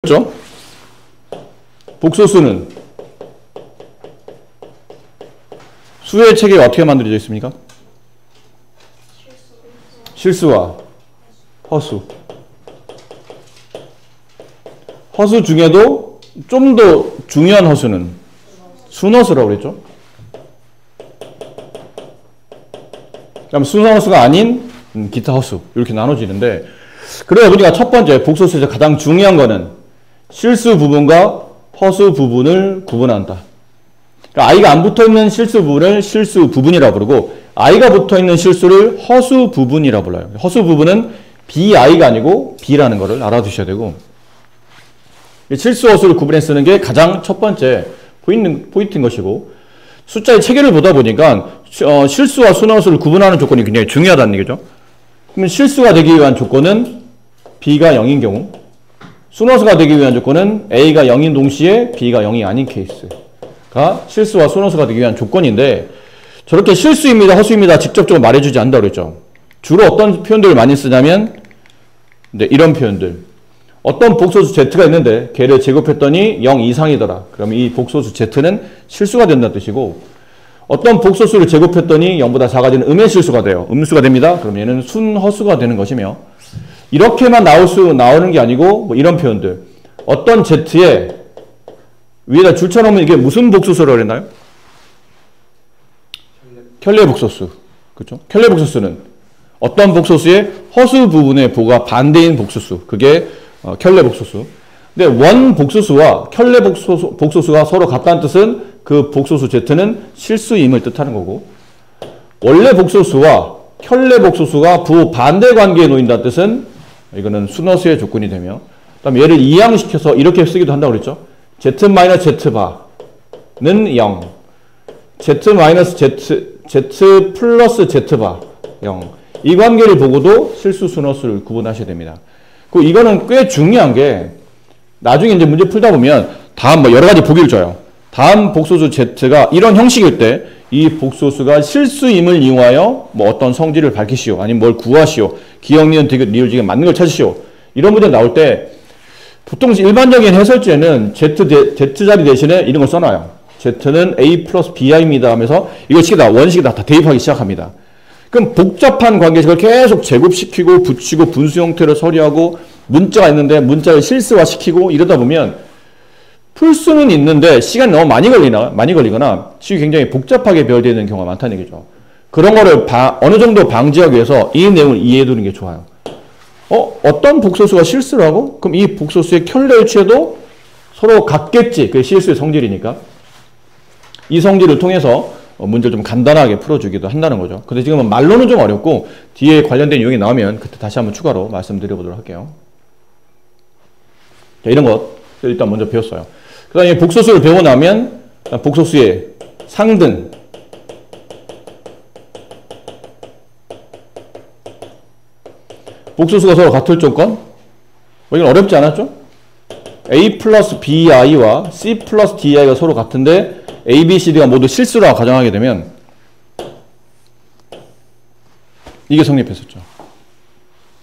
그렇죠? 복소수는 수의 체계가 어떻게 만들어져 있습니까? 실수와 허수. 허수 중에도 좀 더 중요한 허수는 순허수라고 그랬죠? 그럼 순허수가 아닌 기타 허수 이렇게 나눠지는데, 그러다 보니까 첫 번째 복소수에서 가장 중요한 거는 실수 부분과 허수 부분을 구분한다. 그러니까 I가 안 붙어있는 실수 부분을 실수 부분이라고 부르고, I가 붙어있는 실수를 허수 부분이라고 불러요. 허수 부분은 BI가 아니고 B라는 거를 알아두셔야 되고, 실수 허수를 구분해 쓰는 게 가장 첫 번째 포인트인 것이고, 숫자의 체계를 보다 보니까 실수와 순허수를 구분하는 조건이 굉장히 중요하다는 얘기죠. 그러면 실수가 되기 위한 조건은 B가 0인 경우, 순허수가 되기 위한 조건은 A가 0인 동시에 B가 0이 아닌 케이스가 실수와 순허수가 되기 위한 조건인데, 저렇게 실수입니다, 허수입니다 직접적으로 말해주지 않는다고 그랬죠. 주로 어떤 표현들을 많이 쓰냐면 이런 표현들. 어떤 복소수 Z가 있는데 걔를 제곱했더니 0 이상이더라. 그러면 이 복소수 Z는 실수가 된다는 뜻이고, 어떤 복소수를 제곱했더니 0보다 작아지는 음의 실수가 돼요. 음수가 됩니다. 그럼 얘는 순허수가 되는 것이며, 이렇게만 나오는 게 아니고 뭐 이런 표현들. 어떤 Z에 위에다 줄쳐놓으면 이게 무슨 복소수라고 그랬나요? 켤레 복소수. 그렇죠? 켤레 복소수는 어떤 복소수의 허수 부분의 보가 반대인 복소수. 그게 켤레 복소수. 근데 원 복소수와 켤레 복소수가 서로 같다는 뜻은 그 복소수 Z는 실수임을 뜻하는 거고, 원래 복소수와 켤레 복소수가 부 반대 관계에 놓인다는 뜻은 이거는 순허수의 조건이 되며, 그다음에 얘를 이항시켜서 이렇게 쓰기도 한다고 그랬죠. Z-Z바는 0, Z 플러스 Z바 0. 이 관계를 보고도 실수 순허수를 구분하셔야 됩니다. 그 이거는 꽤 중요한 게, 나중에 이제 문제 풀다 보면 다음 뭐 여러 가지 보기를 줘요. 다음 복소수 Z가 이런 형식일 때 이 복소수가 실수임을 이용하여 뭐 어떤 성질을 밝히시오, 아니면 뭘 구하시오, 기억, 니은, 디귿, 리을, 지금 맞는 걸 찾으시오, 이런 문제 나올 때 보통 일반적인 해설지에는 Z 자리 대신에 이런 걸 써놔요. Z는 A 플러스 BI입니다 하면서 이걸 원식에다 다 대입하기 시작합니다. 그럼 복잡한 관계식을 계속 제곱시키고 붙이고 분수 형태로 처리하고, 문자가 있는데 문자를 실수화시키고 이러다 보면 풀 수는 있는데 시간이 너무 많이 걸리거나 식이 굉장히 복잡하게 배열되는 경우가 많다는 얘기죠. 그런 거를 어느 정도 방지하기 위해서 이 내용을 이해해 두는 게 좋아요. 어떤 복소수가 실수를 하고, 그럼 이 복소수의 켤레 위치에도 서로 같겠지. 그게 실수의 성질이니까. 이 성질을 통해서 문제를 좀 간단하게 풀어주기도 한다는 거죠. 근데 지금은 말로는 좀 어렵고, 뒤에 관련된 유형이 나오면 그때 다시 한번 추가로 말씀드려보도록 할게요. 자, 이런 것 일단 먼저 배웠어요. 그 다음에 복소수를 배우고 나면 복소수의 상등, 복소수가 서로 같을 조건, 이건 어렵지 않았죠? A 플러스 BI와 C 플러스 DI가 서로 같은데 A, B, C, D가 모두 실수라고 가정하게 되면 이게 성립했었죠.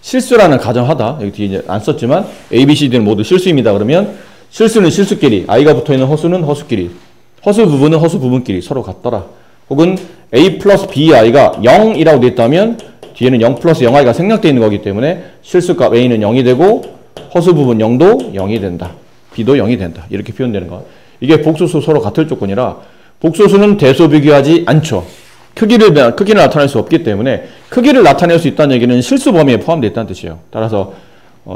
실수라는 가정하다, 여기 뒤에 이제 안 썼지만 A, B, C, D는 모두 실수입니다. 그러면 실수는 실수끼리, I가 붙어있는 허수는 허수끼리, 허수 부분은 허수 부분끼리 서로 같더라. 혹은 A 플러스 BI가 0이라고 되어 있다면 뒤에는 0 플러스 0i가 생략되어 있는 거기 때문에 실수값 A는 0이 되고 허수 부분 0도 0이 된다. B도 0이 된다. 이렇게 표현되는 거. 이게 복소수 서로 같을 조건이라, 복소수는 대소 비교하지 않죠. 크기를 나타낼 수 없기 때문에 크기를 나타낼 수 있다는 얘기는 실수 범위에 포함되어 있다는 뜻이에요. 따라서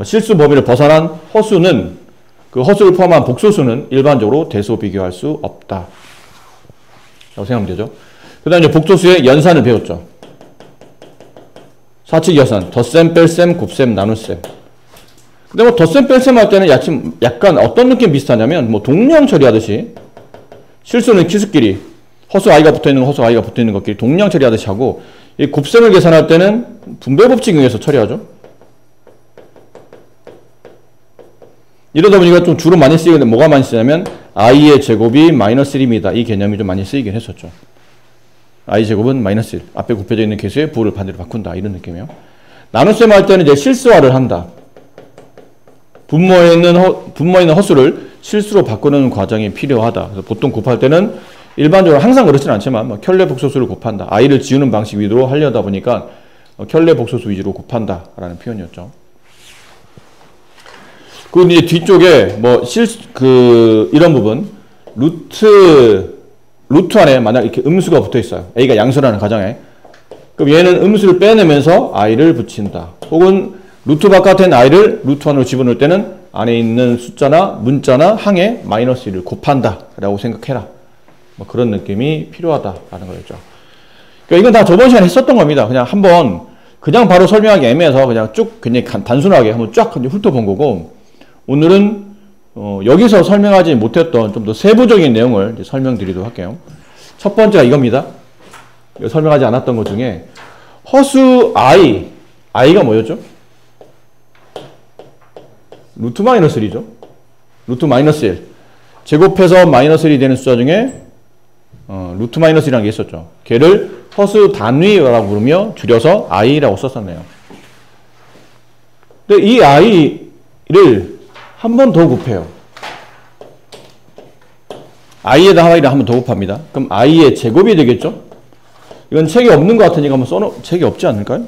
실수 범위를 벗어난 허수는, 그 허수를 포함한 복소수는 일반적으로 대소 비교할 수 없다 라고 생각하면 되죠. 그 다음에 복소수의 연산을 배웠죠. 사칙 연산, 덧셈, 뺄셈, 곱셈, 나눗셈. 근데 뭐 덧셈, 뺄셈 할 때는 약간 어떤 느낌 비슷하냐면, 뭐 동량 처리하듯이 실수는 키수끼리, 허수 I가 붙어있는 거, 허수 I가 붙어있는 것끼리 동량 처리하듯이 하고, 이 곱셈을 계산할 때는 분배 법칙에 의해서 처리하죠. 이러다 보니까 좀 주로 많이 쓰이는데 뭐가 많이 쓰냐면 I의 제곱이 마이너스 1입니다. 이 개념이 좀 많이 쓰이긴 했었죠. I 제곱은 마이너스 1. 앞에 곱해져 있는 개수의 부호를 반대로 바꾼다. 이런 느낌이에요. 나눗셈 할 때는 이제 실수화를 한다. 분모에 있는 허수를 실수로 바꾸는 과정이 필요하다. 그래서 보통 곱할 때는 일반적으로 항상 그렇지는 않지만 뭐 켤레 복소수를 곱한다. i를 지우는 방식 위주로 하려다 보니까 켤레 복소수 위주로 곱한다 라는 표현이었죠. 그리고 이제 뒤쪽에 뭐 이런 부분 루트 안에 만약 이렇게 음수가 붙어 있어요. a가 양수라는 가정에. 그럼 얘는 음수를 빼내면서 i를 붙인다. 혹은 루트 바깥에 있는 i를 루트 안으로 집어넣을 때는 안에 있는 숫자나 문자나 항에 마이너스 1을 곱한다 라고 생각해라. 뭐 그런 느낌이 필요하다라는 거였죠. 그러니까 이건 다 저번 시간에 했었던 겁니다. 그냥 한번 그냥 바로 설명하기 애매해서 그냥 쭉 굉장히 단순하게 한번 쫙 훑어본 거고, 오늘은 여기서 설명하지 못했던 좀 더 세부적인 내용을 이제 설명드리도록 할게요. 첫 번째가 이겁니다. 설명하지 않았던 것 중에 허수 i가 뭐였죠? 루트 마이너스 1이죠. 루트 마이너스 1. 제곱해서 마이너스 1이 되는 숫자 중에 루트 마이너스 1이라는 게 있었죠. 걔를 허수 단위라고 부르며 줄여서 i라고 썼었네요. 근데 이 i를 한 번 더 곱해요. i에다 i를 한 번 더 곱합니다. 그럼 i의 제곱이 되겠죠? 이건 책이 없는 것 같으니까 한번 책이 없지 않을까요?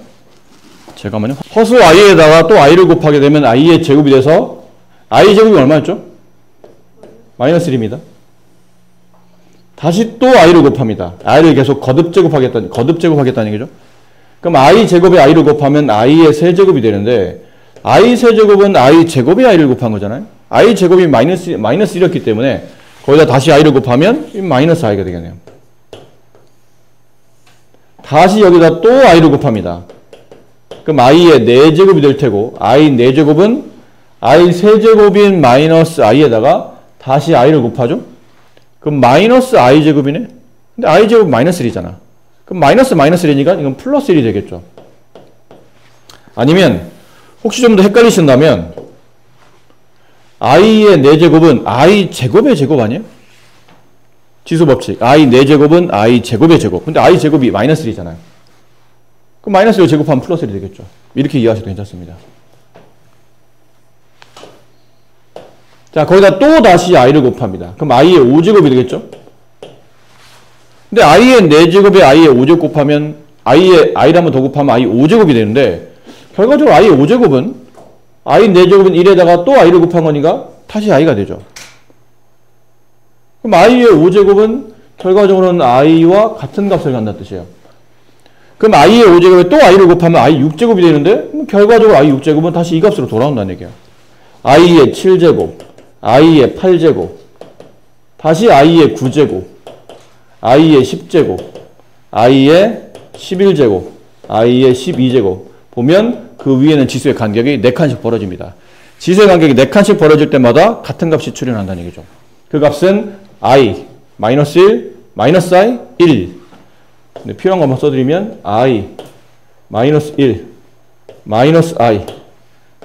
잠깐만요. 허수 i에다가 또 i를 곱하게 되면 i의 제곱이 돼서 i 제곱이 얼마였죠? 마이너스 1입니다. 다시 또 i를 곱합니다. i를 계속 거듭 제곱하겠다는 얘기죠. 그럼 i 제곱에 i를 곱하면 i의 세제곱이 되는데, i 세제곱은 i 제곱에 i를 곱한 거잖아요. i 제곱이 마이너스 1이었기 때문에 거기다 다시 i를 곱하면 마이너스 i가 되겠네요. 다시 여기다 또 i를 곱합니다. 그럼 i의 4제곱이 될 테고, i 4제곱은 i 세제곱인 마이너스 i에다가 다시 i를 곱하죠. 그럼 마이너스 i 제곱이네. 근데 i 제곱 마이너스 1이잖아. 그럼 마이너스 1이니까 이건 플러스 1이 되겠죠. 아니면 혹시 좀 더 헷갈리신다면 i의 4제곱은 i 제곱의 제곱 아니에요? 지수 법칙. i 4제곱은 i 제곱의 제곱. 근데 i 제곱이 마이너스 1이잖아요. 그럼 마이너스 1을 제곱하면 플러스 1이 되겠죠. 이렇게 이해하셔도 괜찮습니다. 자, 거기다 또 다시 i를 곱합니다. 그럼 i의 5제곱이 되겠죠? 근데 i의 4제곱에 i의 5제곱 곱하면 i를 한 번 더 곱하면 i 5제곱이 되는데, 결과적으로 i의 5제곱은 i 4제곱은 1에다가 또 i를 곱한 거니까 다시 i가 되죠. 그럼 i의 5제곱은 결과적으로는 i와 같은 값을 갖는다는 뜻이에요. 그럼 i의 5제곱에 또 i를 곱하면 i 6제곱이 되는데, 결과적으로 i 6제곱은 다시 이 값으로 돌아온다는 얘기예요. i의 7제곱, i의 8제곱, 다시 i의 9제곱, i의 10제곱, i의 11제곱, i의 12제곱 보면 그 위에는 지수의 간격이 4칸씩 벌어집니다. 지수의 간격이 4칸씩 벌어질 때마다 같은 값이 출현한다는 얘기죠. 그 값은 i, 마이너스 1, 마이너스 i, 1. 근데 필요한 것만 써드리면 i, 마이너스 1, 마이너스 i,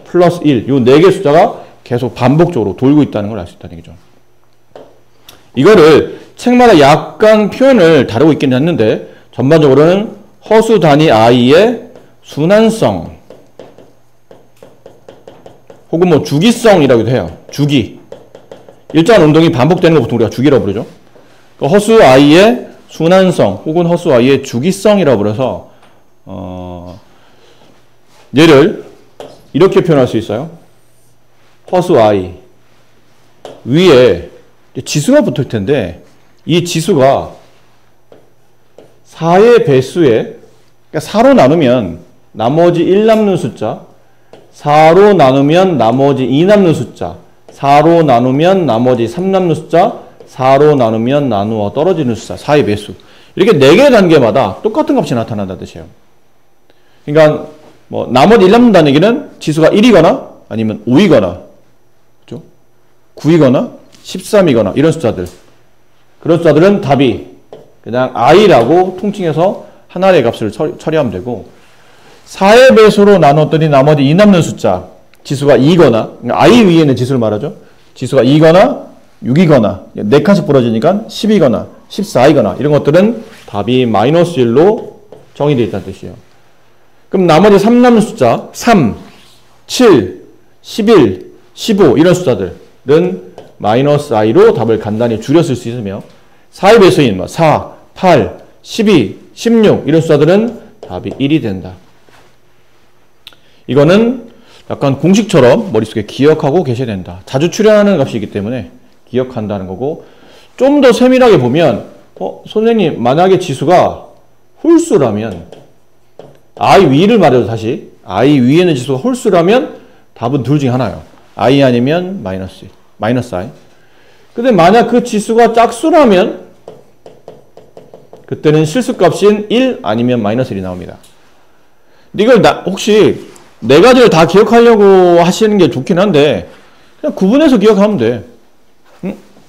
플러스 1. 이 4개의 숫자가 계속 반복적으로 돌고 있다는 걸 알 수 있다는 얘기죠. 이거를 책마다 약간 표현을 다루고 있긴 했는데, 전반적으로는 허수 단위 i의 순환성 혹은 뭐 주기성이라고도 해요. 주기. 일정한 운동이 반복되는 걸 보통 우리가 주기라고 부르죠. 허수 i의 순환성 혹은 허수 i의 주기성이라고 불러서 얘를 이렇게 표현할 수 있어요. 허수 i 위에 지수가 붙을 텐데, 이 지수가 4의 배수에, 그러니까 4로 나누면 나머지 1 남는 숫자, 4로 나누면 나머지 2 남는 숫자, 4로 나누면 나머지 3 남는 숫자, 4로 나누면 나누어 떨어지는 숫자, 4의 배수. 이렇게 4개의 단계마다 똑같은 값이 나타난다는 뜻이에요. 그러니까 뭐 나머지 1 남는다는 얘기는 지수가 1이거나 아니면 5이거나, 그렇죠? 9이거나 13이거나 이런 숫자들. 그런 숫자들은 답이 그냥 i라고 통칭해서 하나의 값을 처리하면 되고, 4의 배수로 나눴더니 나머지 2 남는 숫자, 지수가 2거나, i 위에는 지수를 말하죠. 지수가 2거나 6이거나 4칸씩 벌어지니까 10이거나 14이거나 이런 것들은 답이 마이너스 1로 정의되어 있다는 뜻이에요. 그럼 나머지 3 남는 숫자 3, 7, 11, 15 이런 숫자들은 마이너스 i로 답을 간단히 줄여 쓸 수 있으며 4의 배수인 뭐 4, 8, 12, 16 이런 숫자들은 답이 1이 된다. 이거는 약간 공식처럼 머릿속에 기억하고 계셔야 된다. 자주 출연하는 값이기 때문에 기억한다는 거고, 좀 더 세밀하게 보면 선생님 만약에 지수가 홀수라면 i 위를 말해도 다시 i 위에 있는 지수가 홀수라면 답은 둘 중에 하나예요. i 아니면 마이너스 i. 근데 만약 그 지수가 짝수라면 그때는 실수값인 1 아니면 마이너스 1이 나옵니다. 근데 이걸 혹시 네 가지를 다 기억하려고 하시는 게 좋긴 한데 그냥 구분해서 기억하면 돼.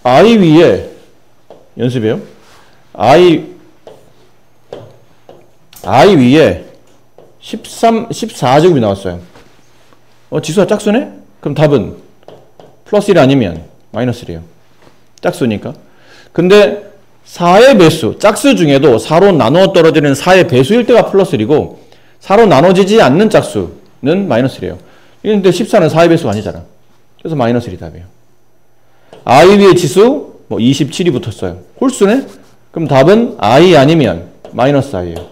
i 위에 연습이에요. i 위에 14제곱이 나왔어요. 지수가 짝수네? 그럼 답은 플러스 1 아니면 마이너스 1이에요. 짝수니까. 근데 4의 배수, 짝수 중에도 4로 나누어 떨어지는 4의 배수일 때가 플러스 1이고 4로 나눠지지 않는 짝수는 마이너스 1이에요. 근데 14는 4의 배수가 아니잖아. 그래서 마이너스 1이 답이에요. i 위에 지수 27이 붙었어요. 홀수네? 그럼 답은 i 아니면 마이너스 i예요.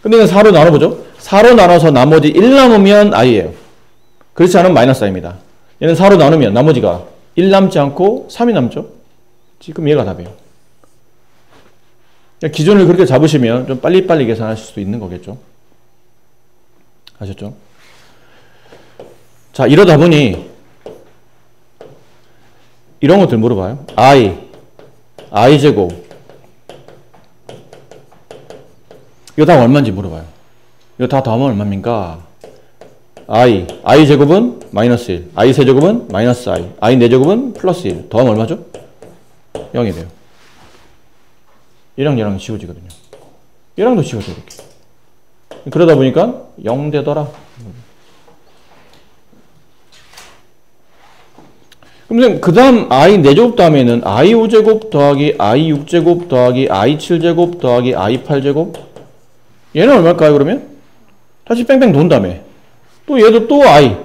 근데 이건 4로 나눠보죠. 4로 나눠서 나머지 1 남으면 i예요. 그렇지 않으면 마이너스 i입니다. 얘는 4로 나누면 나머지가 1 남지 않고 3이 남죠. 지금 얘가 답이에요. 기준을 그렇게 잡으시면 좀 빨리빨리 계산하실 수도 있는 거겠죠. 아셨죠? 자, 이러다 보니 이런 것들 물어봐요. i 제곱 이거 다 얼마인지 물어봐요. 이거 다 더하면 얼마입니까? i 제곱은 마이너스 1, i 세제곱은 마이너스 i 네제곱은 플러스 1 더하면 얼마죠? 0이 돼요. 얘랑 지워지거든요. 얘랑도 지워져 이렇게. 그러다 보니까 0 되더라. 그럼 그 다음 i 4제곱 다음에는 i 5제곱 더하기 i 6제곱 더하기 i 7제곱 더하기 i 8제곱 얘는 얼마일까요 그러면? 다시 뺑뺑 돈 다음에 또 얘도 또 i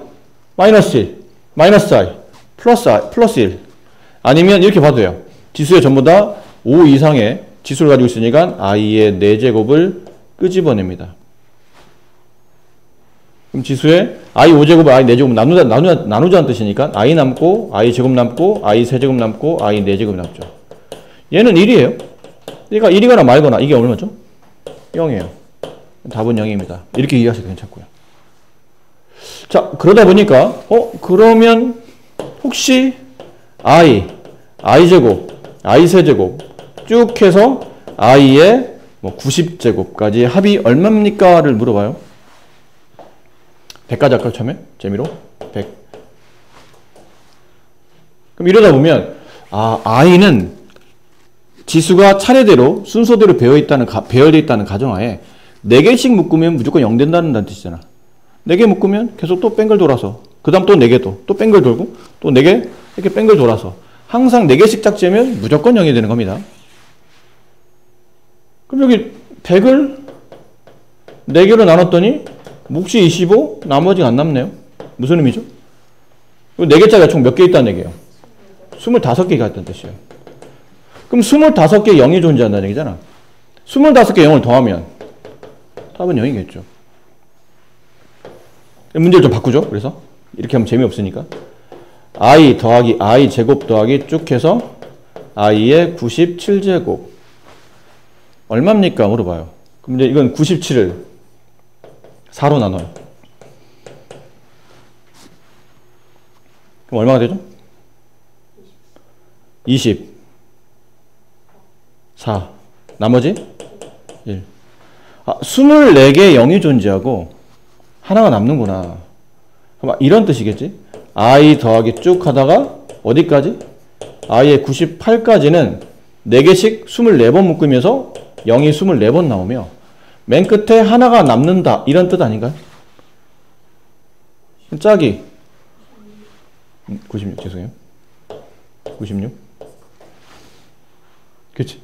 마이너스 1 마이너스 i 플러스 1 아니면 이렇게 봐도 돼요. 지수에 전부 다 5 이상의 지수를 가지고 있으니까 i의 4제곱을 끄집어냅니다. 그럼 지수에 i 5제곱, i 4제곱 나누자는 뜻이니까 i 남고, i 제곱 남고, i 세제곱 남고, i 4제곱 남죠. 얘는 1이에요. 그러니까 1이거나 말거나 이게 얼마죠? 0이에요. 답은 0입니다. 이렇게 이해하셔도 괜찮고요. 자, 그러다 보니까 그러면 혹시 i 제곱, i 세제곱 쭉 해서 i의 90제곱까지 합이 얼마입니까?를 물어봐요. 100까지 할까요, 처음에? 재미로? 100. 그럼 이러다 보면, i는 지수가 차례대로, 순서대로 배열되어 있다는 가정하에 4개씩 묶으면 무조건 0 된다는 뜻이잖아. 4개 묶으면 계속 또 뺑글 돌아서, 그 다음 또 4개 또 뺑글 돌고, 또 4개, 이렇게 뺑글 돌아서, 항상 4개씩 짝지으면 무조건 0이 되는 겁니다. 그럼 여기 100을 4개로 나눴더니, 몫이 25, 나머지가 안 남네요. 무슨 의미죠? 4개짜리가 총 몇 개 있다는 얘기예요? 25개가 있다는 뜻이에요. 그럼 25개의 0이 존재한다는 얘기잖아. 25개 0을 더하면 답은 0이겠죠. 문제를 좀 바꾸죠. 그래서 이렇게 하면 재미없으니까 i 더하기 i 제곱 더하기 쭉 해서 i의 97제곱 얼마입니까? 물어봐요. 그럼 이제 이건 97을 4로 나눠요. 그럼 얼마가 되죠? 24. 나머지? 1. 24개의 0이 존재하고 하나가 남는구나. 그럼 이런 뜻이겠지? i 더하기 쭉 하다가 어디까지? i의 98까지는 4개씩 24번 묶으면서 0이 24번 나오며 맨 끝에 하나가 남는다. 이런 뜻 아닌가요? 짝이 96 죄송해요. 96 그치?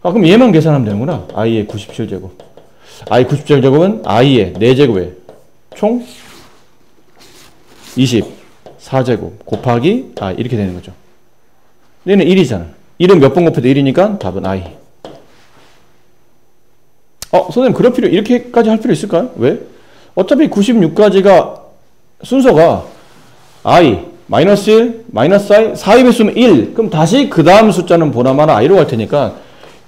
그럼 얘만 계산하면 되는구나. i의 97제곱 i 97제곱은 i의 4제곱에 총 24제곱 곱하기 이렇게 되는 거죠. 얘는 1이잖아. 1은 몇 번 곱해도 1이니까 답은 I. 선생님 그럴 필요 이렇게까지 할 필요 있을까요? 왜? 어차피 96까지가 순서가 I, 마이너스 1, 마이너스 I, 4의 배수는 1. 그럼 다시 그 다음 숫자는 보나마나 I로 갈 테니까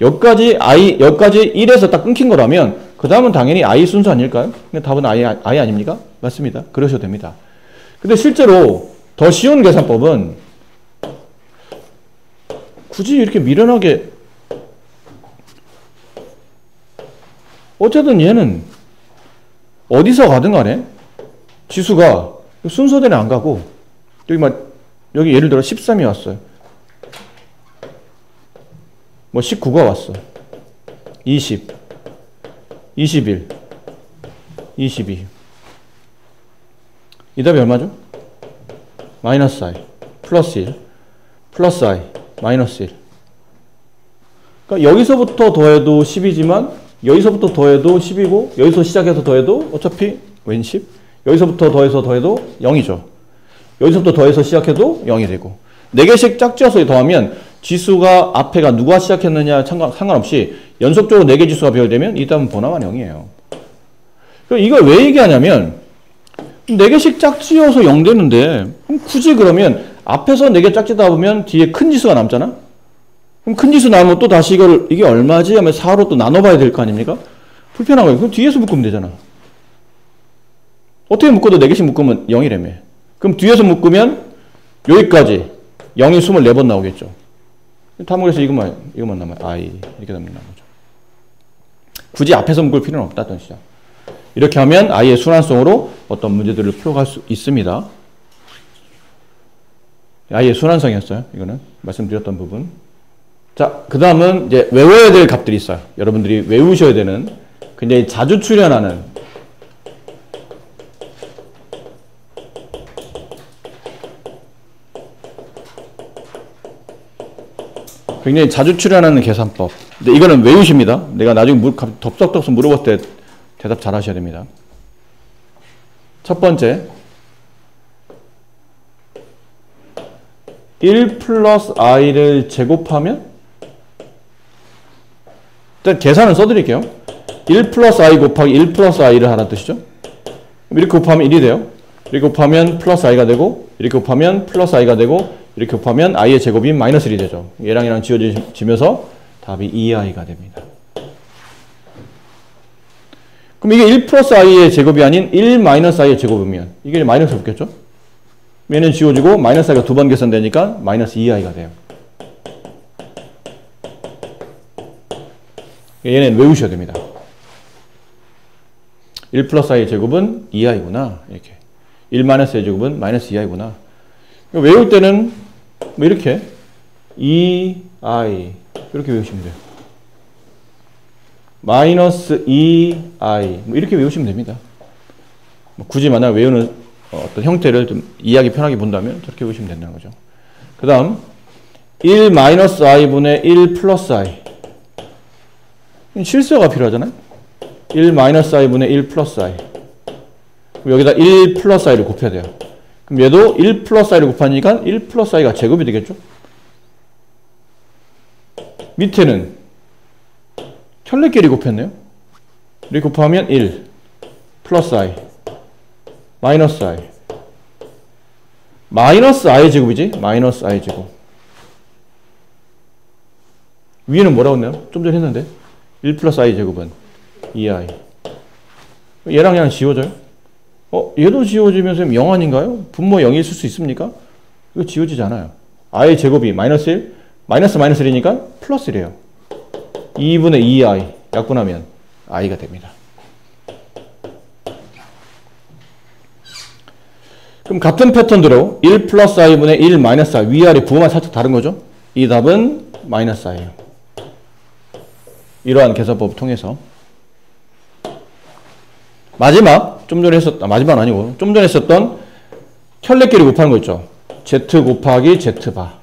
여기까지 1에서 딱 끊긴 거라면 그 다음은 당연히 I 순서 아닐까요? 근데 답은 I 아닙니까? 맞습니다. 그러셔도 됩니다. 근데 실제로 더 쉬운 계산법은 굳이 이렇게 미련하게 어쨌든 얘는 어디서 가든 간에 지수가 순서대로 안 가고 여기 예를 들어 13이 왔어요. 뭐 19가 왔어. 20, 21, 22. 이 답이 얼마죠? 마이너스 I, 플러스 1, 플러스 I, 마이너스 1. 그러니까 여기서부터 더해도 10이지만 여기서부터 더해도 10이고 여기서 시작해서 더해도 어차피 웬 10? 여기서부터 더해서 더해도 0이죠. 여기서부터 더해서 시작해도 0이 되고 4개씩 짝지어서 더하면 지수가 앞에가 누가 시작했느냐 상관없이 연속적으로 4개 지수가 배열되면 이 답은 보나마 0이에요. 그럼 이걸 왜 얘기하냐면 4개씩 짝지어서 0 되는데 그럼 굳이 그러면 앞에서 4개 짝지다 보면 뒤에 큰 지수가 남잖아? 그럼 큰 지수 나오면 또 다시 이게 얼마지? 하면 4로 또 나눠봐야 될 거 아닙니까? 불편한 거예요. 그럼 뒤에서 묶으면 되잖아. 어떻게 묶어도 4개씩 묶으면 0이라며. 그럼 뒤에서 묶으면 여기까지 0이 24번 나오겠죠. 다음 그래서 이것만 남아요. I 이렇게 남는 거죠. 굳이 앞에서 묶을 필요는 없다던 뜻이죠. 이렇게 하면 I의 순환성으로 어떤 문제들을 풀어갈 수 있습니다. I의 순환성이었어요. 이거는 말씀드렸던 부분. 자, 그 다음은 이제 외워야 될 값들이 있어요. 여러분들이 외우셔야 되는 굉장히 자주 출현하는 계산법. 근데 이거는 외우십니다. 내가 나중에 덥석덥석 물어볼 때 대답 잘 하셔야 됩니다. 첫 번째, 1 플러스 i를 제곱하면 일단 계산을 써드릴게요. 1 플러스 i 곱하기 1 플러스 i를 하라는 뜻이죠. 이렇게 곱하면 1이 돼요. 이렇게 곱하면 플러스 i가 되고 이렇게 곱하면 플러스 i가 되고 이렇게 곱하면 i의 제곱이 마이너스 1이 되죠. 얘랑 얘랑 지워지면서 답이 2i가 됩니다. 그럼 이게 1 플러스 i의 제곱이 아닌 1 마이너스 i의 제곱이면 이게 마이너스 붙겠죠? 얘는 지워지고 마이너스 i가 2번 계산되니까 마이너스 2i가 돼요. 얘는 외우셔야 됩니다. 1 플러스 i의 제곱은 2i구나. 이렇게. 1 마이너스 i의 제곱은 마이너스 2i구나. 외울 때는 뭐 이렇게 2i 이렇게 외우시면 돼요. 마이너스 2i 뭐 이렇게 외우시면 됩니다. 뭐 굳이 만약 외우는 어떤 형태를 좀 이해하기 편하게 본다면 저렇게 외우시면 된다는 거죠. 그 다음 1 마이너스 i분의 1 플러스 i 실수가 필요하잖아요. 1 마이너스 i분의 1 플러스 i 그럼 여기다 1 플러스 i를 곱해야 돼요. 그럼 얘도 1 플러스 i를 곱하니까 1 플러스 i가 제곱이 되겠죠. 밑에는 켤레끼리 곱했네요. 이렇게 곱하면 1 플러스 i 마이너스 i 마이너스 i의 제곱이지. 마이너스 i의 제곱. 위에는 뭐라고 했나요? 좀 전에 했는데 1 플러스 i 제곱은 2i 얘랑 그냥 지워져요. 얘도 지워지면서 0 아닌가요? 분모 0이 있을 수 있습니까? 이거 지워지지 않아요. i의 제곱이 마이너스 1 마이너스 1이니까 플러스 1이에요. 2분의 2i 약분하면 i가 됩니다. 그럼 같은 패턴대로 1 플러스 i분의 1 마이너스 i 위아래 부호만 살짝 다른 거죠. 이 답은 마이너스 i예요. 이러한 계산법을 통해서 마지막 좀 전에 마지막은 아니고 좀 전에 했었던 켤레끼리 곱하는 거 있죠. z 곱하기 z바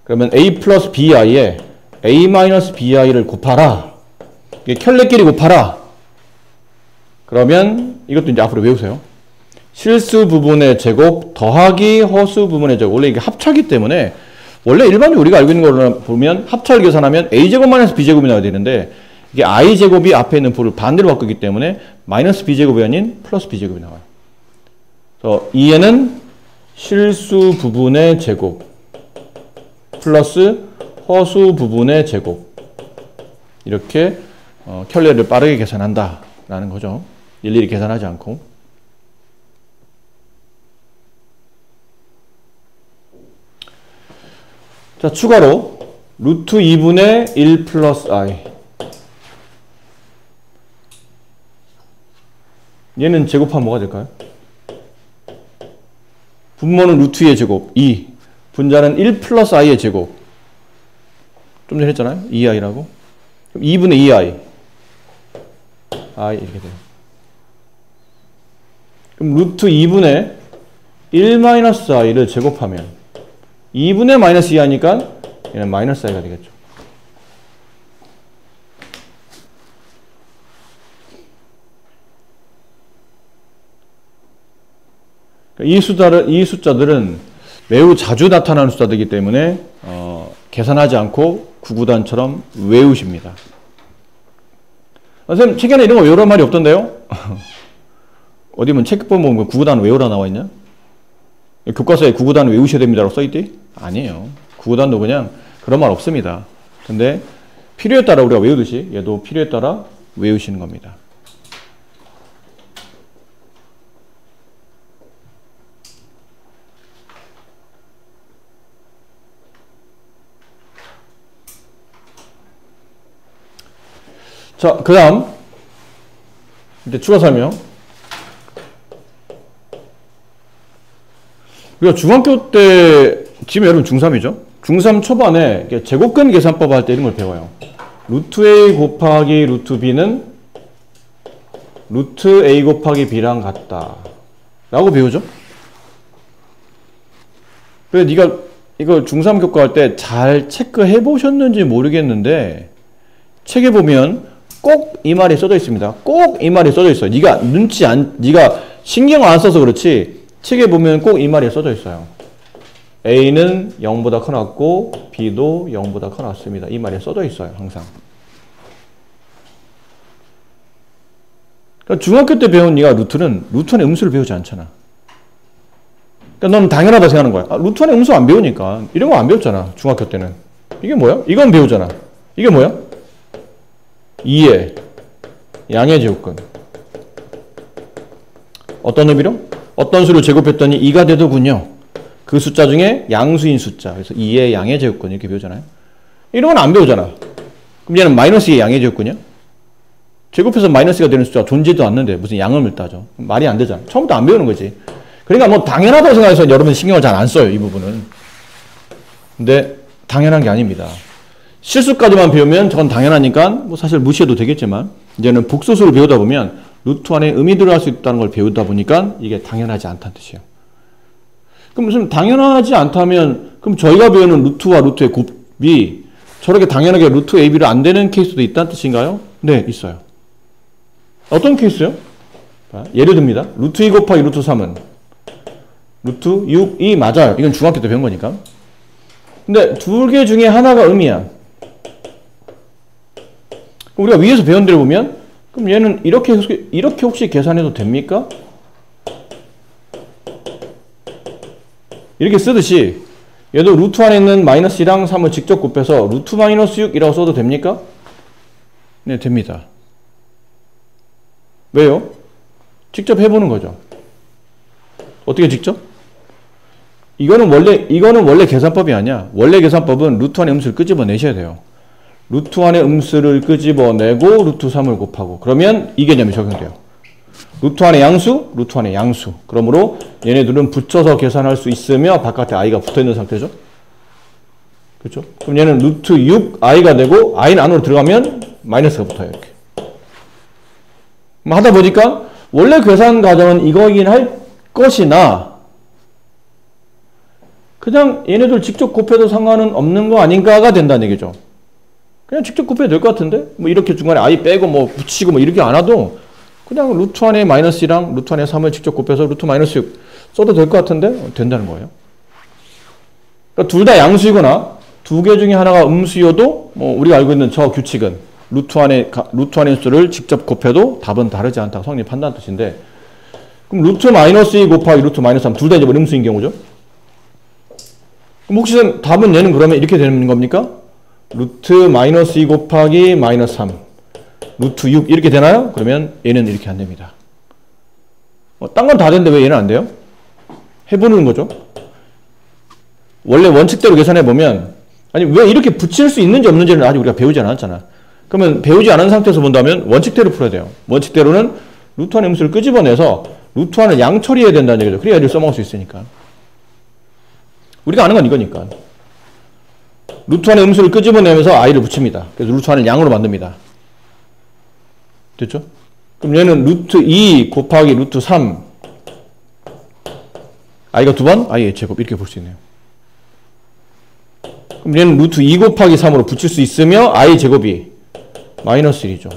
그러면 a 플러스 bi에 a 마이너스 bi를 곱하라. 이게 켤레끼리 곱하라. 그러면 이것도 이제 앞으로 외우세요. 실수 부분의 제곱 더하기 허수 부분의 제곱. 원래 이게 합차기 때문에 원래 일반적으로 우리가 알고 있는 걸로 보면 합차를 계산하면 a제곱 마이너스 b제곱이 나와야 되는데 이게 i제곱이 앞에 있는 부를 반대로 바꾸기 때문에 마이너스 b제곱이 아닌 플러스 b제곱이 나와요. 그래서 2에는 실수 부분의 제곱 플러스 허수 부분의 제곱 이렇게 켤레를 빠르게 계산한다 라는 거죠. 일일이 계산하지 않고. 자, 추가로 루트 2분의 1 플러스 i. 얘는 제곱하면 뭐가 될까요? 분모는 루트 2의 제곱 2. 분자는 1 플러스 i의 제곱. 좀 전에 했잖아요. 2i라고. 그럼 2분의 2i. i 이렇게 돼요. 그럼 루트 2분의 1 마이너스 i를 제곱하면 2분의 마이너스 2 하니까 얘는 마이너스 i가 되겠죠. 이 숫자들은 매우 자주 나타나는 숫자들이기 때문에 계산하지 않고 구구단처럼 외우십니다. 선생님 책에는 이런 거 외우란 말이 없던데요? 어디 보면 책 보면 구구단 외우라 나와 있냐? 교과서에 구구단 외우셔야 됩니다라고 써있대? 아니에요. 구구단도 그냥 그런 말 없습니다. 근데 필요에 따라 우리가 외우듯이 얘도 필요에 따라 외우시는 겁니다. 자, 그 다음 이제 추가 설명. 우리가 중학교 때 지금 여러분 중3이죠? 중3 초반에 제곱근 계산법 할 때 이런 걸 배워요. 루트 a 곱하기 루트 b는 루트 a 곱하기 b랑 같다 라고 배우죠? 그래서 네가 이거 중3 교과할 때 잘 체크해 보셨는지 모르겠는데 책에 보면 꼭 이 말이 써져 있습니다. 꼭 이 말이 써져 있어요. 네가 신경 안 써서 그렇지 책에 보면 꼭 이 말이 써져 있어요. A는 0보다 커놨고 B도 0보다 커놨습니다. 이 말이 써져 있어요. 항상. 그러니까 중학교 때 배운 네가 루트 안에 음수를 배우지 않잖아. 그러니까 너는 당연하다 생각하는 거야. 루트 안에 음수 안 배우니까. 이런 거 안 배웠잖아. 중학교 때는. 이게 뭐야? 이건 배우잖아. 이게 뭐야? 2의 양의 제곱근. 어떤 의미로? 어떤 수를 제곱했더니 2가 되더군요. 그 숫자 중에 양수인 숫자. 그래서 2의 양의 제곱근 이렇게 배우잖아요. 이런 건 안 배우잖아. 그럼 얘는 마이너스 2의 양의 제곱근이야? 제곱해서 마이너스가 되는 숫자가 존재도 않는데 무슨 양을 따져. 말이 안 되잖아. 처음부터 안 배우는 거지. 그러니까 뭐 당연하다고 생각해서 여러분 신경을 잘 안 써요. 이 부분은. 근데 당연한 게 아닙니다. 실수까지만 배우면 저건 당연하니까 뭐 사실 무시해도 되겠지만 이제는 복소수를 배우다 보면 루트 안에 음이 들어갈 수 있다는 걸 배우다 보니까 이게 당연하지 않다는 뜻이에요. 그럼 무슨 당연하지 않다면 그럼 저희가 배우는 루트와 루트의 곱이 저렇게 당연하게 루트 AB를 안 되는 케이스도 있다는 뜻인가요? 네, 있어요. 어떤 케이스요? 예를 듭니다. 루트 2 곱하기 루트 3은 루트 6이 맞아요. 이건 중학교 때 배운 거니까. 근데 두 개 중에 하나가 음이야. 우리가 위에서 배운 대로 보면 그럼 얘는 이렇게 혹시 계산해도 됩니까? 이렇게 쓰듯이 얘도 루트 안에 있는 마이너스 2랑 3을 직접 곱해서 루트 마이너스 6이라고 써도 됩니까? 네, 됩니다. 왜요? 직접 해보는 거죠. 어떻게 직접? 이거는 원래 계산법이 아니야. 원래 계산법은 루트 안에 음수를 끄집어내셔야 돼요. 루트 안에 음수를 끄집어내고 루트 3을 곱하고 그러면 이 개념이 적용돼요. 루트 안에 양수, 루트 안에 양수. 그러므로 얘네들은 붙여서 계산할 수 있으며 바깥에 i가 붙어있는 상태죠. 그렇죠? 그럼 얘는 루트 6i가 되고 i는 안으로 들어가면 마이너스가 붙어요. 이렇게. 하다 보니까 원래 계산 과정은 이거이긴 할 것이나 그냥 얘네들 직접 곱해도 상관은 없는 거 아닌가가 된다는 얘기죠. 그냥 직접 곱해도 될 것 같은데? 뭐 이렇게 중간에 i 빼고 뭐 붙이고 뭐 이렇게 안 해도 그냥 루트 안에 마이너스 2랑 루트 안에 3을 직접 곱해서 루트 마이너스 6 써도 될 것 같은데 된다는 거예요. 그러니까 둘 다 양수이거나 두 개 중에 하나가 음수여도 뭐 우리가 알고 있는 저 규칙은 루트 안의 수를 직접 곱해도 답은 다르지 않다고 성립한다는 뜻인데, 그럼 루트 마이너스 2 곱하기 루트 마이너스 3 둘 다 이제 음수인 경우죠. 그럼 혹시 답은 얘는 그러면 이렇게 되는 겁니까? 루트 마이너스 2 곱하기 마이너스 3 루트 6 이렇게 되나요? 그러면 얘는 이렇게 안 됩니다. 딴 건 다 되는데 왜 얘는 안 돼요? 해보는 거죠. 원래 원칙대로 계산해보면, 아니 왜 이렇게 붙일 수 있는지 없는지는 아직 우리가 배우지 않았잖아. 그러면 배우지 않은 상태에서 본다면 원칙대로 풀어야 돼요. 원칙대로는 루트 안의 음수를 끄집어내서 루트 안을 양 처리해야 된다는 얘기죠. 그래야 얘를 써먹을 수 있으니까. 우리가 아는 건 이거니까. 루트 안의 음수를 끄집어내면서 i를 붙입니다. 그래서 루트 안을 양으로 만듭니다. 됐죠? 그럼 얘는 루트 2 곱하기 루트 3 i가 두 번, i의 제곱 이렇게 볼 수 있네요. 그럼 얘는 루트 2 곱하기 3으로 붙일 수 있으며 i 제곱이 마이너스 1이죠.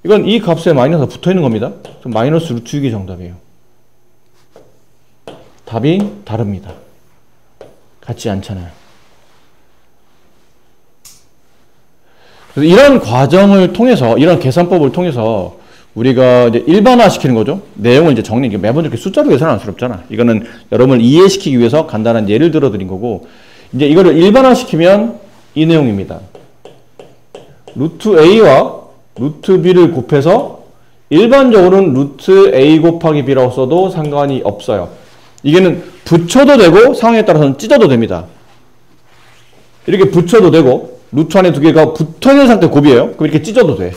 이건 이 값에 마이너스가 붙어있는 겁니다. 그럼 마이너스 루트 6이 정답이에요. 답이 다릅니다. 같지 않잖아요. 그래서 이런 과정을 통해서, 이런 계산법을 통해서 우리가 이제 일반화 시키는 거죠. 내용을 이제 정리, 매번 이렇게 숫자로 계산은 안쓰럽잖아. 이거는 여러분을 이해시키기 위해서 간단한 예를 들어 드린 거고, 이제 이거를 일반화 시키면 이 내용입니다. 루트 A와 루트 B를 곱해서 일반적으로는 루트 A 곱하기 B라고 써도 상관이 없어요. 이게는 붙여도 되고 상황에 따라서는 찢어도 됩니다. 이렇게 붙여도 되고 루트 안에 두 개가 붙어있는 상태 곱이에요. 그럼 이렇게 찢어도 돼.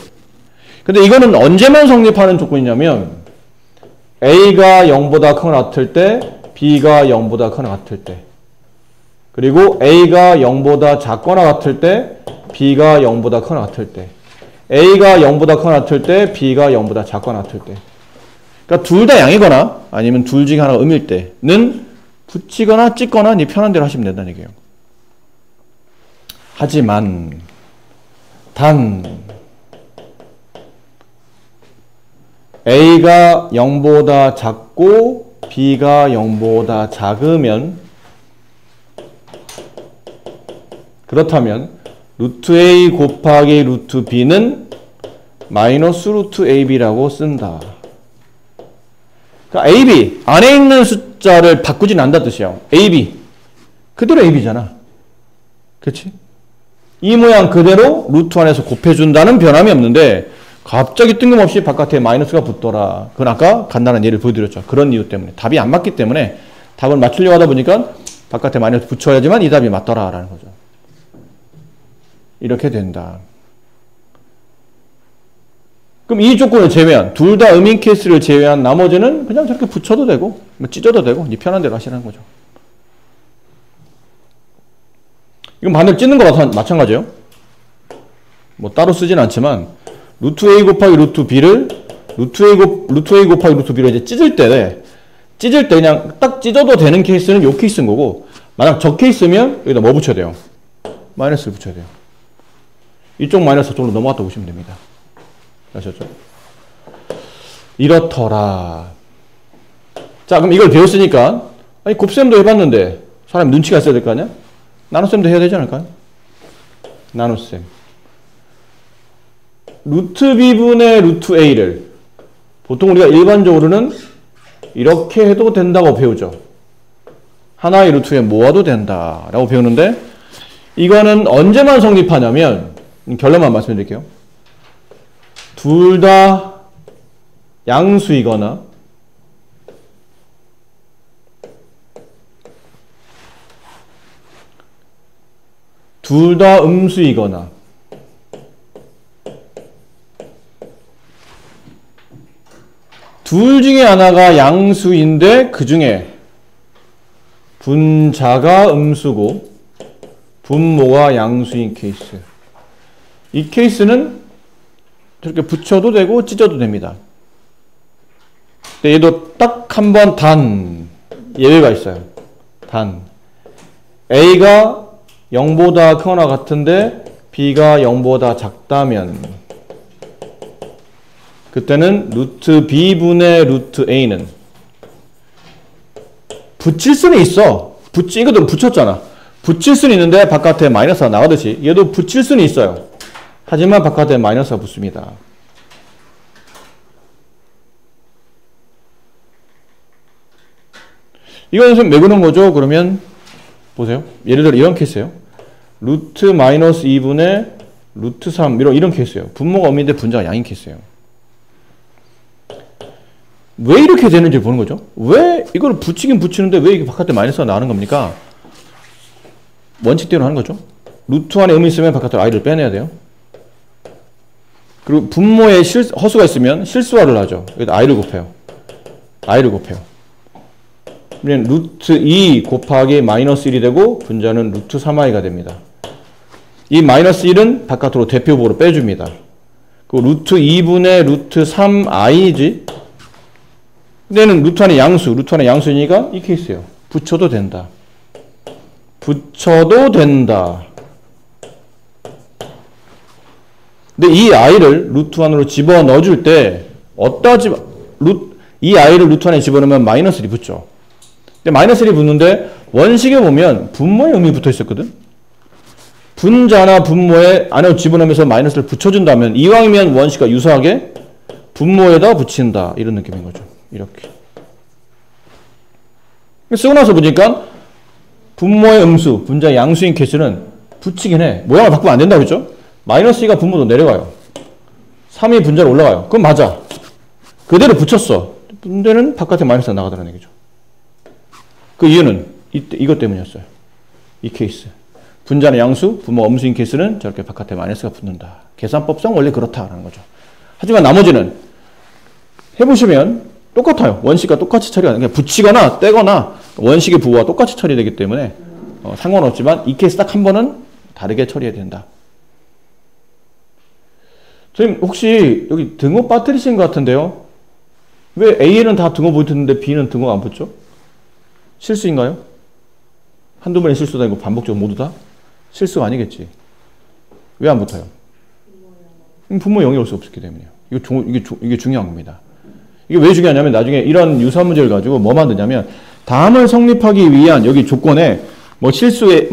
근데 이거는 언제만 성립하는 조건이냐면 A가 0보다 크거나 같을 때, B가 0보다 크거나 같을 때, 그리고 A가 0보다 작거나 같을 때, B가 0보다 크거나 같을 때, A가 0보다 크거나 같을 때, B가 0보다 작거나 같을 때. 그러니까 둘 다 양이거나 아니면 둘 중에 하나가 음일 때는 붙이거나 찢거나 네 편한 대로 하시면 된다는 얘기예요. 하지만 단 A가 0보다 작고 B가 0보다 작으면, 그렇다면 루트 A 곱하기 루트 B는 마이너스 루트 AB라고 쓴다. 그러니까 AB, 안에 있는 숫자를 바꾸진 않는다 뜻이에요. AB, 그대로 AB잖아. 그렇지? 이 모양 그대로 루트 안에서 곱해준다는 변함이 없는데 갑자기 뜬금없이 바깥에 마이너스가 붙더라. 그건 아까 간단한 예를 보여드렸죠. 그런 이유 때문에. 답이 안 맞기 때문에 답을 맞추려고 하다 보니까 바깥에 마이너스 붙여야지만 이 답이 맞더라 라는 거죠. 이렇게 된다. 그럼 이 조건을 제외한, 둘 다 음인 케이스를 제외한 나머지는 그냥 저렇게 붙여도 되고 뭐 찢어도 되고 네 편한 대로 하시라는 거죠. 이건 반대로 찢는 거랑 마찬가지예요. 뭐 따로 쓰진 않지만 루트 A 곱하기 루트 B를 루트 A 곱하기 루트 B를 이제 찢을 때 그냥 딱 찢어도 되는 케이스는 요 케이스인 거고, 만약 저 케이스면 여기다 뭐 붙여야 돼요? 마이너스를 붙여야 돼요. 이쪽 마이너스 쪽으로 넘어갔다 보시면 됩니다. 아셨죠? 이렇더라. 자, 그럼 이걸 배웠으니까, 아니 곱셈도 해봤는데 사람 눈치가 있어야 될 거 아니야? 나눗셈도 해야 되지 않을까요? 나눗셈. 루트 B분의 루트 A를 보통 우리가 일반적으로는 이렇게 해도 된다고 배우죠. 하나의 루트에 모아도 된다라고 배우는데, 이거는 언제만 성립하냐면, 결론만 말씀드릴게요. 둘 다 양수이거나 둘 다 음수이거나 둘 중에 하나가 양수인데 그 중에 분자가 음수고 분모가 양수인 케이스. 이 케이스는 저렇게 붙여도 되고 찢어도 됩니다. 근데 얘도 딱 한 번 단 예외가 있어요. 단 A가 0보다 크거나 같은데 B가 0보다 작다면, 그때는 루트 b분의 루트 a는 붙일 수는 있어. 이것도 붙였잖아. 붙일 수는 있는데 바깥에 마이너스가 나가듯이 얘도 붙일 수는 있어요. 하지만 바깥에 마이너스가 붙습니다. 이건 왜 그런 거죠? 그러면 보세요. 예를 들어 이런 케이스예요. 루트 마이너스 2분의 루트 3 이런 케이스예요. 분모가 음인데 분자가 양인 케이스예요. 왜 이렇게 되는지 보는 거죠. 왜 이걸 붙이긴 붙이는데 왜 이게 바깥에 마이너스가 나가는 겁니까? 원칙대로 하는 거죠. 루트 안에 음이 있으면 바깥으로 i를 빼내야 돼요. 그리고 분모에 허수가 있으면 실수화를 하죠. 여기다 i를 곱해요. 그러면 루트 2 곱하기 마이너스 1이 되고 분자는 루트 3i가 됩니다. 이 마이너스 1은 바깥으로 대표보로 빼줍니다. 그 루트 2분의 루트 3i지. 근데는 루트 안에 양수니까 이 케이스예요. 붙여도 된다. 근데 이 i를 루트 안으로 집어넣어줄 때 이 i를 루트 안에 집어넣으면 마이너스 1이 붙죠. 근데 마이너스 1이 붙는데 원식에 보면 분모에 음이 붙어 있었거든. 분자나 분모에 안에 집어넣으면서 마이너스를 붙여준다면 이왕이면 원식과 유사하게 분모에다 붙인다. 이런 느낌인 거죠. 이렇게. 쓰고 나서 보니까 분모의 음수, 분자의 양수인 케이스는 붙이긴 해. 모양을 바꾸면 안 된다고 했죠? 마이너스 2가 분모도 내려가요. 3이 분자로 올라가요. 그건 맞아. 그대로 붙였어. 근데는 바깥에 마이너스가 나가더라는 얘기죠. 그 이유는 이것 때문이었어요. 이 케이스. 분자는 양수, 분모가 음수인 케이스는 저렇게 바깥에 마이너스가 붙는다. 계산법상 원래 그렇다라는 거죠. 하지만 나머지는 해보시면 똑같아요. 원식과 똑같이 처리가 그냥 붙이거나 떼거나 원식의 부호와 똑같이 처리되기 때문에 상관없지만 이 케이스 딱 한 번은 다르게 처리해야 된다. 선생님 혹시 여기 등호 빠뜨리신 것 같은데요? 왜 A는 다 등호 붙었는데 B는 등호가 안 붙죠? 실수인가요? 한두 번의 실수도 아니고 반복적으로 모두 다? 실수가 아니겠지. 왜 안 붙어요? 분모 0이 올 수 없기 때문이에요. 이게 중요한 겁니다. 이게 왜 중요하냐면 나중에 이런 유사한 문제를 가지고 뭐 만드냐면 다음을 성립하기 위한 여기 조건에 뭐 실수의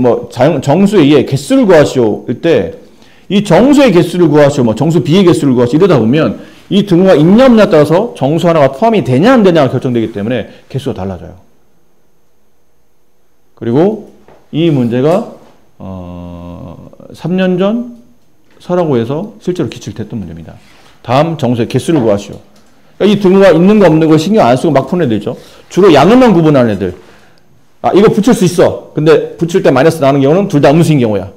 정수에 의해 개수를 구하시오 일 때 이 정수의 개수를 구하시오 뭐 정수 B의 개수를 구하시오 이러다 보면 이 등호가 있냐 없냐에 따라서 정수 하나가 포함이 되냐 안 되냐가 결정되기 때문에 개수가 달라져요. 그리고 이 문제가 3년 전 설화고에서 실제로 기출됐던 문제입니다. 다음 정수의 개수를 구하시오. 이 등호가 있는 거 없는 거 신경 안 쓰고 막 푸는 애들 있죠. 주로 양음만 구분하는 애들. 이거 붙일 수 있어. 근데 붙일 때 마이너스 나오는 경우는 둘 다 음수인 경우야.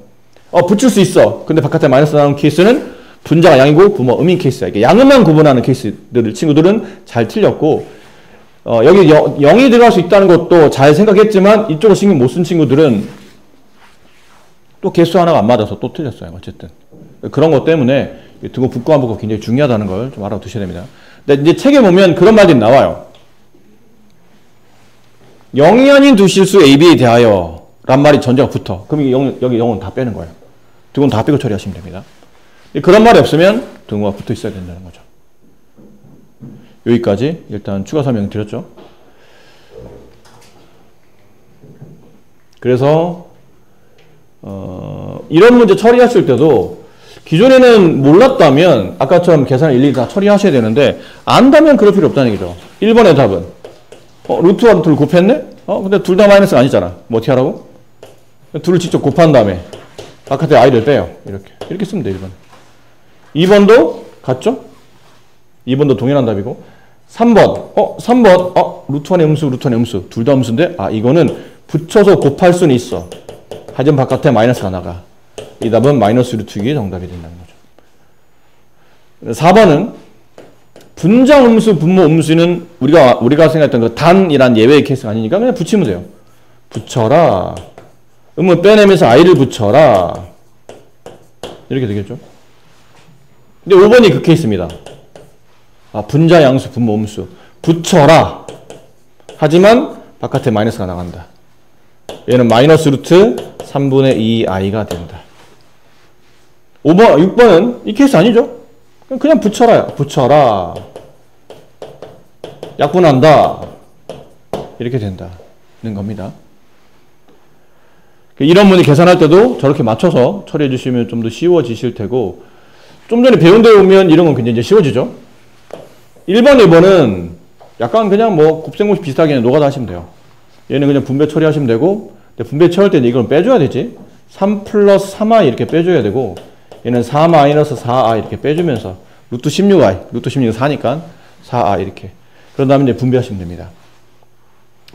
붙일 수 있어. 근데 바깥에 마이너스 나오는 케이스는 분자가 양이고 부모 음인 케이스야. 이게 양음만 구분하는 케이스들 친구들은 잘 틀렸고 여기 0이 들어갈 수 있다는 것도 잘 생각했지만 이쪽으로 신경 못 쓴 친구들은 또 개수 하나가 안 맞아서 또 틀렸어요. 어쨌든 그런 것 때문에 등호 붙고 안 붙고 굉장히 중요하다는 걸 좀 알아두셔야 됩니다. 근데 이제 책에 보면 그런 말들이 나와요. 0이 아닌 두 실수 A, B에 대하여 란 말이 전제가 붙어. 그럼 여기 0은 다 빼는 거예요. 등호는 다 빼고 처리하시면 됩니다. 그런 말이 없으면 등호가 붙어 있어야 된다는 거죠. 여기까지 일단 추가 설명 드렸죠. 그래서 이런 문제 처리하실 때도 기존에는 몰랐다면 아까처럼 계산을 일일이 다 처리하셔야 되는데 안다면 그럴 필요 없다는 얘기죠. 1번의 답은 루트와 루트를 곱했네? 근데 둘 다 마이너스가 아니잖아. 뭐 어떻게 하라고? 둘을 직접 곱한 다음에 바깥에 i를 빼요. 이렇게 쓰면 돼. 1번. 2번도 같죠? 2번도 동일한 답이고 3번. 3번. 루트 안에 음수, 루트 안에 음수. 둘 다 음수인데 이거는 붙여서 곱할 수는 있어. 하지만 바깥에 마이너스가 나가. 이 답은 마이너스 루트 2의 정답이 된다는 거죠. 4번은 분자 음수, 분모 음수는 우리가 생각했던 그 단이란 예외의 케이스가 아니니까 그냥 붙이면 돼요. 붙여라. 음을 빼내면서 i를 붙여라. 이렇게 되겠죠. 근데 5번이 그 케이스입니다. 분자, 양수, 분모, 음수. 붙여라. 하지만 바깥에 마이너스가 나간다. 얘는 마이너스 루트 3분의 2i가 된다. 6번은 이 케이스 아니죠. 그냥 붙여라. 약분한다. 이렇게 된다는 겁니다. 이런 문제 계산할 때도 저렇게 맞춰서 처리해 주시면 좀 더 쉬워지실 테고, 좀 전에 배운 데 오면 이런 건 굉장히 이제 쉬워지죠. 1번, 2번은 약간 그냥 뭐 곱셈공식 비슷하게 노가다 하시면 돼요. 얘는 그냥 분배 처리하시면 되고, 근데 분배 처리할 때는 이걸 빼줘야 되지. 3 플러스 3i 이렇게 빼줘야 되고, 얘는 4 마이너스 4i 이렇게 빼주면서 루트 16i, 루트 16은 4니까 4i 이렇게. 그런 다음에 이제 분배하시면 됩니다.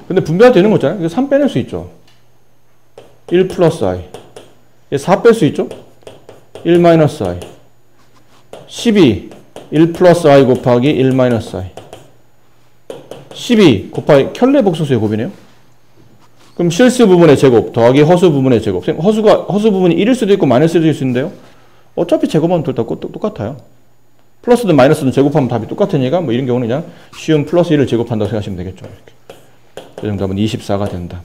근데 분배할 때 이런 거 있잖아요. 이거 3 빼낼 수 있죠. 1 플러스 i. 얘 4 뺄 수 있죠? 1 마이너스 i. 12. 1 플러스 i 곱하기 1 마이너스 i. 12 곱하기 켤레 복소수의 곱이네요. 그럼 실수 부분의 제곱 더하기 허수 부분의 제곱. 허수 부분이 1일 수도 있고 마이너스일 수도 있는데요. 어차피 제곱하면 둘 다 똑같아요. 플러스든 마이너스든 제곱하면 답이 똑같으니까 뭐 이런 경우는 그냥 쉬운 플러스 1을 제곱한다고 생각하시면 되겠죠. 이렇게. 그 정답은 24가 된다.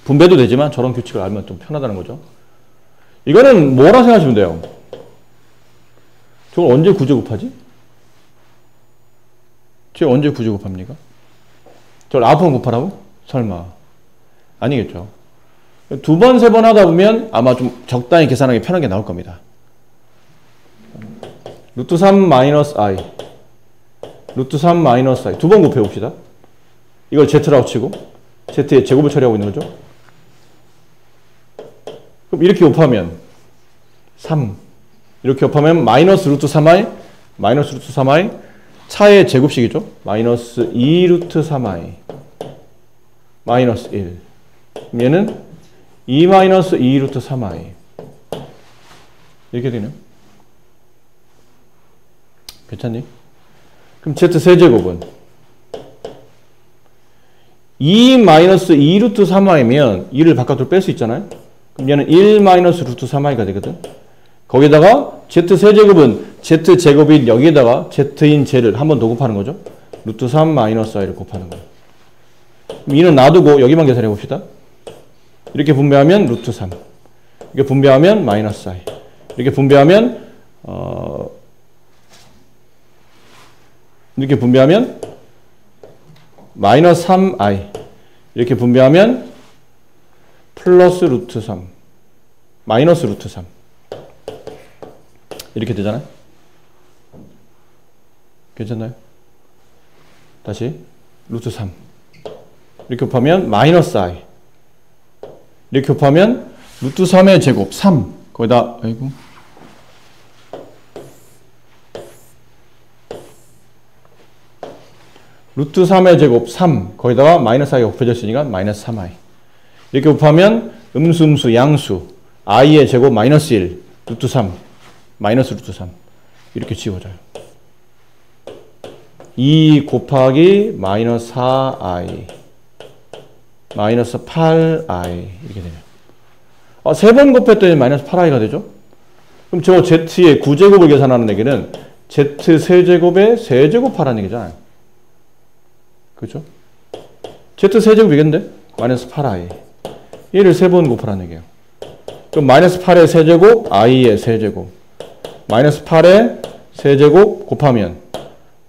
분배도 되지만 저런 규칙을 알면 좀 편하다는 거죠. 이거는 뭐라 생각하시면 돼요? 저걸 언제 구제곱하지? 제가 언제 구제곱합니까? 저걸 아홉 곱하라고? 설마. 아니겠죠. 두 번, 세 번 하다 보면 아마 좀 적당히 계산하기 편하게 나올 겁니다. 루트 3 마이너스 i. 루트 3 마이너스 i. 두 번 곱해봅시다. 이걸 z라고 치고 z의 제곱을 처리하고 있는 거죠. 그럼 이렇게 곱하면 3. 이렇게 곱하면 마이너스 루트 3i. 마이너스 루트 3i. 차의 제곱식이죠. 마이너스 2 루트 3i. 마이너스 1. 그럼 얘는 2 마이너스 2 루트 3i. 이렇게 되네요. 괜찮니? 그럼 z 세제곱은 2 마이너스 2 루트 3i면 2를 바깥으로 뺄 수 있잖아요. 그럼 얘는 1 마이너스 루트 3i가 되거든. 거기다가 z 세제곱은 z 제곱인 여기에다가 z인 z를 한 번 더 곱하는 거죠. 루트 3 마이너스 i를 곱하는 거예요. 그럼 2는 놔두고 여기만 계산해 봅시다. 이렇게 분배하면 루트 3. 이렇게 분배하면 마이너스 i. 이렇게 분배하면 이렇게 분배하면 마이너스 3i. 이렇게 분배하면 플러스 루트 3. 마이너스 루트 3. 이렇게 되잖아요. 괜찮나요? 다시 루트 3. 이렇게 곱하면 마이너스 i. 이렇게 곱하면 루트 3의 제곱 3. 거기다 아이고 루트 3의 제곱 3. 거기다가 마이너스 i가 곱해졌으니까 마이너스 3i. 이렇게 곱하면 음수 양수 i의 제곱 마이너스 1. 루트 3. 마이너스 루트 3. 이렇게 지워져요. 2 곱하기 마이너스 4i. 마이너스 8i. 이렇게 되네요. 세 번 곱했더니 마이너스 8i가 되죠? 그럼 저 z의 9제곱을 계산하는 얘기는 z 세제곱에 세제곱하라는 얘기잖아요. 그렇죠? z 세제곱이겠는데? 마이너스 8i. 얘를 세 번 곱하라는 얘기예요. 그럼 마이너스 8의 세제곱, i의 세제곱. 마이너스 8의 세제곱 곱하면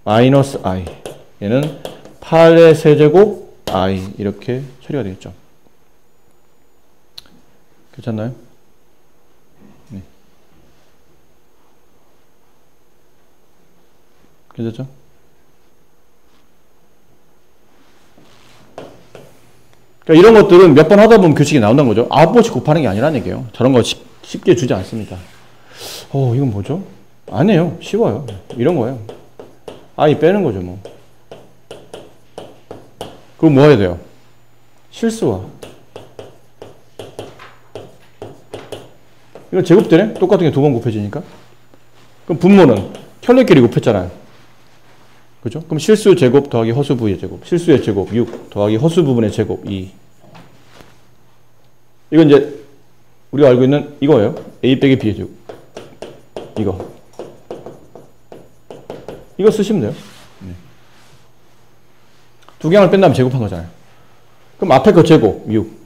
마이너스 i. 얘는 8의 세제곱, i. 이렇게 처리가 되겠죠. 괜찮나요? 네. 괜찮죠? 그러니까 이런 것들은 몇 번 하다 보면 규칙이 나온다는 거죠. 9번씩 곱하는 게 아니라는 얘기예요. 저런 거 쉽게 주지 않습니다. 이건 뭐죠? 아니에요. 쉬워요. 이런 거예요. i 빼는 거죠, 뭐. 그럼 뭐 해야 돼요? 실수와. 이거 제곱되네? 똑같은 게 두 번 곱해지니까. 그럼 분모는 켤레끼리 곱했잖아요. 그죠? 그럼 실수 제곱 더하기 허수 부의 제곱. 실수의 제곱 6 더하기 허수 부분의 제곱 2. 이건 이제 우리가 알고 있는 이거예요. a 빼기 b의 제곱. 이거 쓰시면 돼요. 두 개를 뺀 다음에 제곱한 거잖아요. 그럼 앞에 거 제곱 6.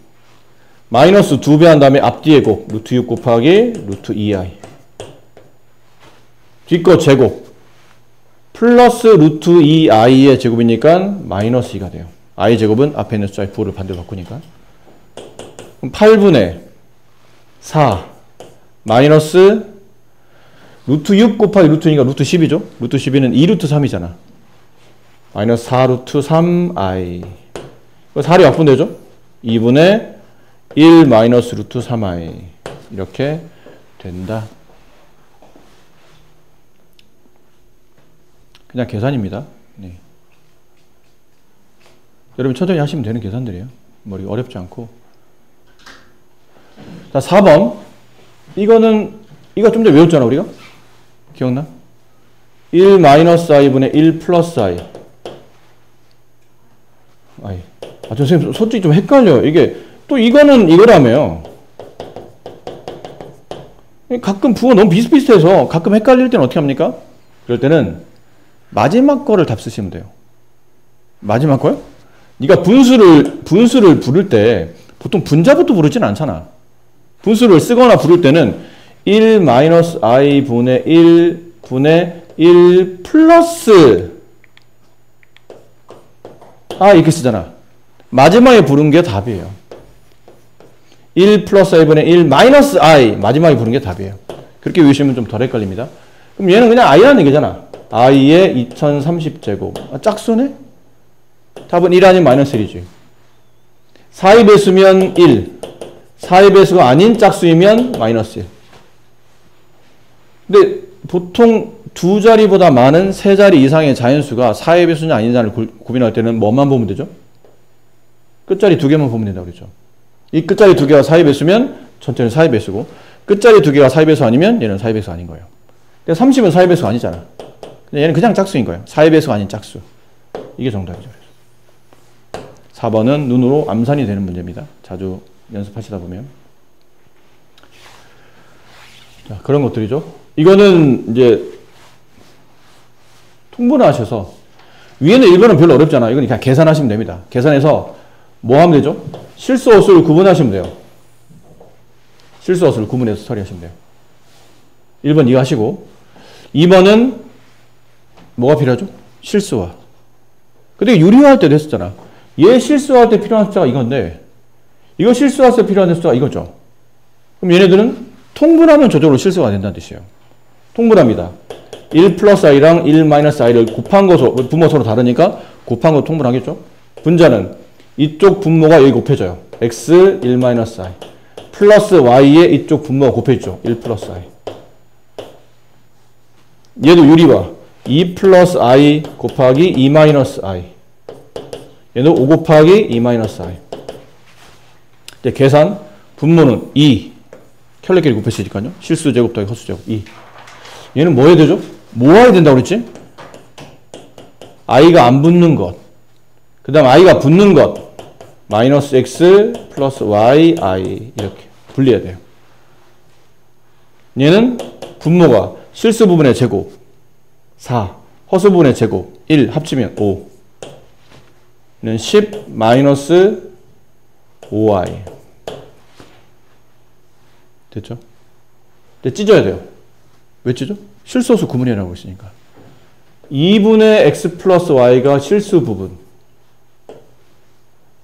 마이너스 2배 한 다음에 앞뒤의 곱 루트 6 곱하기 루트 2i. 뒷거 제곱 플러스 루트 2i의 제곱이니까 마이너스 2가 돼요. i 제곱은 앞에 있는 숫자의 부호를 반대로 바꾸니까. 그럼 8분의 4 마이너스 루트 6 곱하기 루트 2니까 루트 10이죠. 루트 12는 2루트 3이잖아. 마이너스 4 루트 3i. 4이 약분되죠? 2분의 1 마이너스 루트 3i. 이렇게 된다. 그냥 계산입니다. 네. 여러분 천천히 하시면 되는 계산들이에요. 머리 어렵지 않고. 자, 4번. 이거 좀 전에 외웠잖아, 우리가? 기억나? 1 마이너스 i분의 1 플러스 i. 선생님, 솔직히 좀 헷갈려요. 이게, 또 이거는 이거라며요. 가끔 부호가 너무 비슷비슷해서 가끔 헷갈릴 때는 어떻게 합니까? 그럴 때는 마지막 거를 답 쓰시면 돼요. 마지막 거요? 네가 분수를 부를 때 보통 분자부터 부르지는 않잖아. 분수를 쓰거나 부를 때는 1 마이너스 i 분의 1 분의 1 플러스 이렇게 쓰잖아. 마지막에 부른 게 답이에요. 1 플러스 i분의 1 마이너스 i 마지막에 부른 게 답이에요. 그렇게 외우시면 좀 덜 헷갈립니다. 그럼 얘는 그냥 i라는 얘기잖아. i의 2030제곱. 짝수네? 답은 1 아닌 마이너스 1이지. 4의 배수면 1. 4의 배수가 아닌 짝수이면 마이너스 1. 근데 보통 두 자리보다 많은 세 자리 이상의 자연수가 4의 배수냐 아니냐를 고민할 때는 뭐만 보면 되죠? 끝자리 두 개만 보면 된다고 그랬죠. 이 끝자리 두 개가 4의 배수면 전체는 4의 배수고, 끝자리 두 개가 4의 배수 아니면 얘는 4의 배수 아닌 거예요. 근데 30은 4의 배수가 아니잖아. 얘는 그냥 짝수인 거예요. 4의 배수가 아닌 짝수. 이게 정답이죠. 4번은 눈으로 암산이 되는 문제입니다. 자주 연습하시다 보면. 자, 그런 것들이죠. 이거는 이제 통분하셔서 위에는 1번은 별로 어렵잖아. 이건 그냥 계산하시면 됩니다. 계산해서 뭐 하면 되죠? 실수어수를 구분하시면 돼요. 실수어수를 구분해서 처리하시면 돼요. 1번 이거 하시고 2번은 뭐가 필요하죠? 실수화. 근데 유리화할 때도 했었잖아. 얘 실수할 때 필요한 숫자가 이건데 이거 실수할 때 필요한 숫자가 이거죠. 그럼 얘네들은 통분하면 저절로 실수가 된다는 뜻이에요. 통분합니다. 1 플러스 i랑 1 마이너스 i를 곱한 거, 분모 서로 다르니까 곱한 거 통분하겠죠. 분자는 이쪽 분모가 여기 곱해져요. x 1 마이너스 i 플러스 y에 이쪽 분모가 곱해지죠. 1 플러스 i. 얘도 유리화. 2 플러스 i 곱하기 2 마이너스 i. 얘도 5 곱하기 2 마이너스 i. 이제 계산. 분모는 2. 켤레끼리 곱해지니까요. 실수 제곱 더하기 허수 제곱 2. 얘는 뭐 해야 되죠? 뭐 해야 된다고 그랬지? i가 안 붙는 것. 그 다음 i가 붙는 것. 마이너스 x 플러스 y, i. 이렇게 분리해야 돼요. 얘는 분모가 실수 부분의 제곱 4, 허수 부분의 제곱 1 합치면 5. 는 10 마이너스 5i. 됐죠? 근데 찢어야 돼요. 왜 찢어? 실수어수 구분이라고 있으니까. 2분의 x 플러스 y가 실수 부분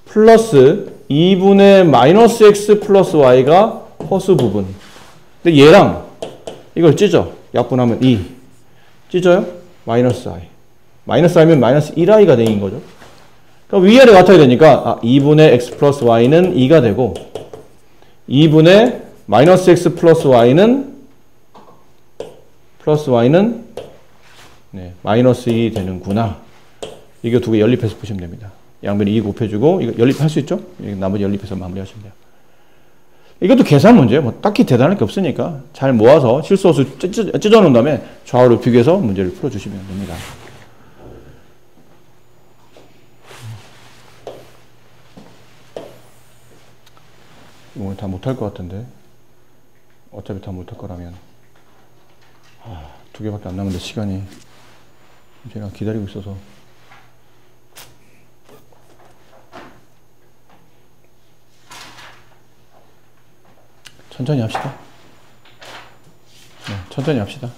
플러스 2분의 마이너스 x 플러스 y가 허수 부분. 근데 얘랑 이걸 찢어. 약분하면 2. 찢어요? 마이너스 i. 마이너스 i면 마이너스 1i가 되는 거죠. 그럼 위아래 같아야 되니까 2분의 x 플러스 y는 2가 되고 2분의 마이너스 x 플러스 y는 네, 마이너스 2 되는구나. 이거 두 개 연립해서 보시면 됩니다. 양변이 2 곱해주고 이거 연립할 수 있죠? 나머지 연립해서 마무리하시면 돼요. 이것도 계산 문제예요. 뭐 딱히 대단할 게 없으니까 잘 모아서 실수어수 찢어놓은 다음에 좌우를 비교해서 문제를 풀어주시면 됩니다. 오늘 다 못할 것 같은데 어차피 다 못할 거라면 두 개밖에 안 남았는데 시간이 제가 기다리고 있어서 천천히 합시다. 네, 천천히 합시다.